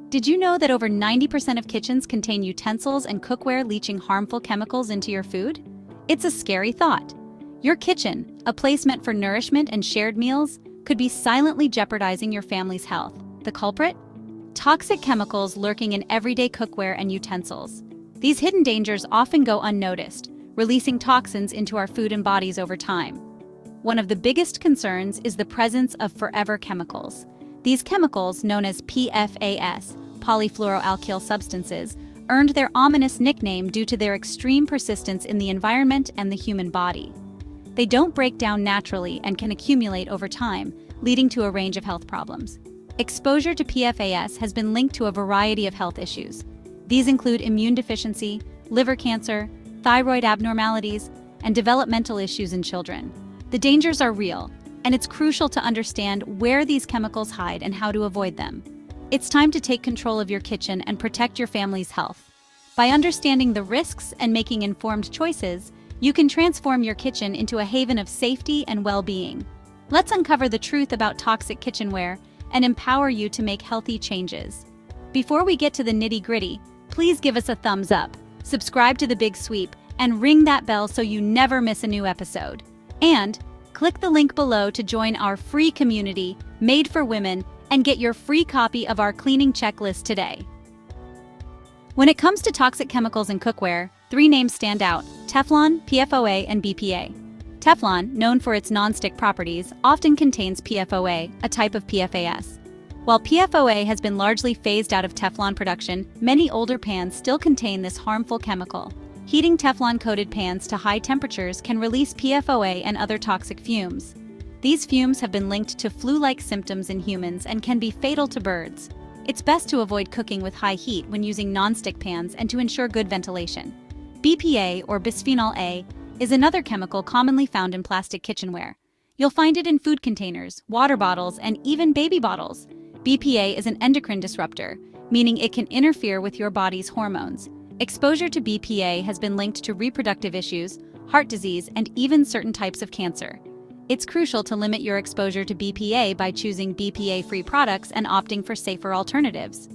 Did you know that over 90% of kitchens contain utensils and cookware leaching harmful chemicals into your food? It's a scary thought. Your kitchen, a place meant for nourishment and shared meals, could be silently jeopardizing your family's health. The culprit? Toxic chemicals lurking in everyday cookware and utensils. These hidden dangers often go unnoticed, releasing toxins into our food and bodies over time. One of the biggest concerns is the presence of forever chemicals. These chemicals, known as PFAS, polyfluoroalkyl substances, earned their ominous nickname due to their extreme persistence in the environment and the human body. They don't break down naturally and can accumulate over time, leading to a range of health problems. Exposure to PFAS has been linked to a variety of health issues. These include immune deficiency, liver cancer, thyroid abnormalities, and developmental issues in children. The dangers are real, and it's crucial to understand where these chemicals hide and how to avoid them. It's time to take control of your kitchen and protect your family's health. By understanding the risks and making informed choices, you can transform your kitchen into a haven of safety and well-being. Let's uncover the truth about toxic kitchenware and empower you to make healthy changes. Before we get to the nitty-gritty, please give us a thumbs up, subscribe to The Big Sweep, and ring that bell so you never miss a new episode. And click the link below to join our free community, Made for Women, and get your free copy of our cleaning checklist today. When it comes to toxic chemicals in cookware, 3 names stand out: Teflon, PFOA, and BPA. Teflon, known for its non-stick properties, often contains PFOA, a type of PFAS. While PFOA has been largely phased out of Teflon production, many older pans still contain this harmful chemical. Heating Teflon-coated pans to high temperatures can release PFOA and other toxic fumes. These fumes have been linked to flu-like symptoms in humans and can be fatal to birds. It's best to avoid cooking with high heat when using non-stick pans and to ensure good ventilation. BPA, or bisphenol A, is another chemical commonly found in plastic kitchenware. You'll find it in food containers, water bottles, and even baby bottles. BPA is an endocrine disruptor, meaning it can interfere with your body's hormones. Exposure to BPA has been linked to reproductive issues, heart disease, and even certain types of cancer. It's crucial to limit your exposure to BPA by choosing BPA-free products and opting for safer alternatives.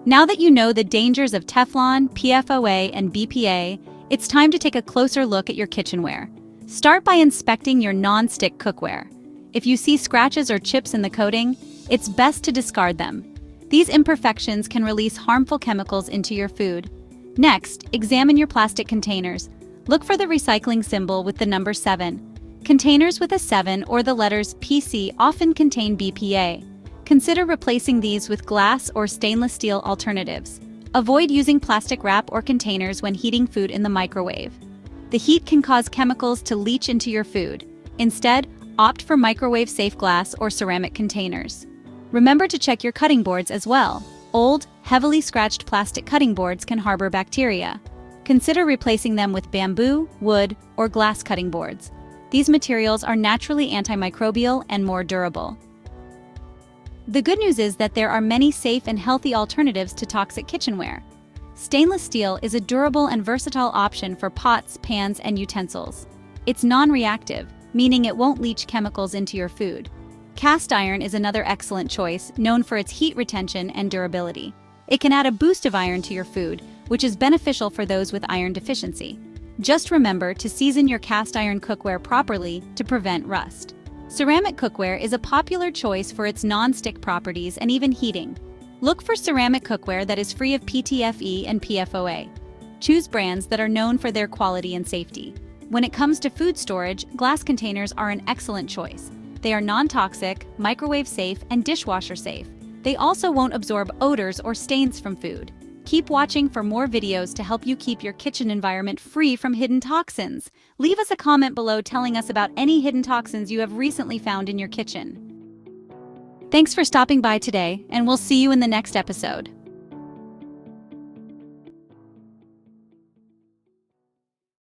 Now that you know the dangers of Teflon, PFOA, and BPA, it's time to take a closer look at your kitchenware. Start by inspecting your non-stick cookware. If you see scratches or chips in the coating, it's best to discard them. These imperfections can release harmful chemicals into your food. Next, examine your plastic containers. Look for the recycling symbol with the number 7. Containers with a 7 or the letters PC often contain BPA. Consider replacing these with glass or stainless steel alternatives. Avoid using plastic wrap or containers when heating food in the microwave. The heat can cause chemicals to leach into your food. Instead, opt for microwave-safe glass or ceramic containers. Remember to check your cutting boards as well. Old, heavily scratched plastic cutting boards can harbor bacteria. Consider replacing them with bamboo, wood, or glass cutting boards. These materials are naturally antimicrobial and more durable. The good news is that there are many safe and healthy alternatives to toxic kitchenware. Stainless steel is a durable and versatile option for pots, pans, and utensils. It's non-reactive, meaning it won't leach chemicals into your food. Cast iron is another excellent choice, known for its heat retention and durability. It can add a boost of iron to your food, which is beneficial for those with iron deficiency. Just remember to season your cast iron cookware properly to prevent rust. Ceramic cookware is a popular choice for its non-stick properties and even heating. Look for ceramic cookware that is free of PTFE and PFOA. Choose brands that are known for their quality and safety. When it comes to food storage, glass containers are an excellent choice. They are non-toxic, microwave-safe, and dishwasher-safe. They also won't absorb odors or stains from food. Keep watching for more videos to help you keep your kitchen environment free from hidden toxins. Leave us a comment below telling us about any hidden toxins you have recently found in your kitchen. Thanks for stopping by today, and we'll see you in the next episode.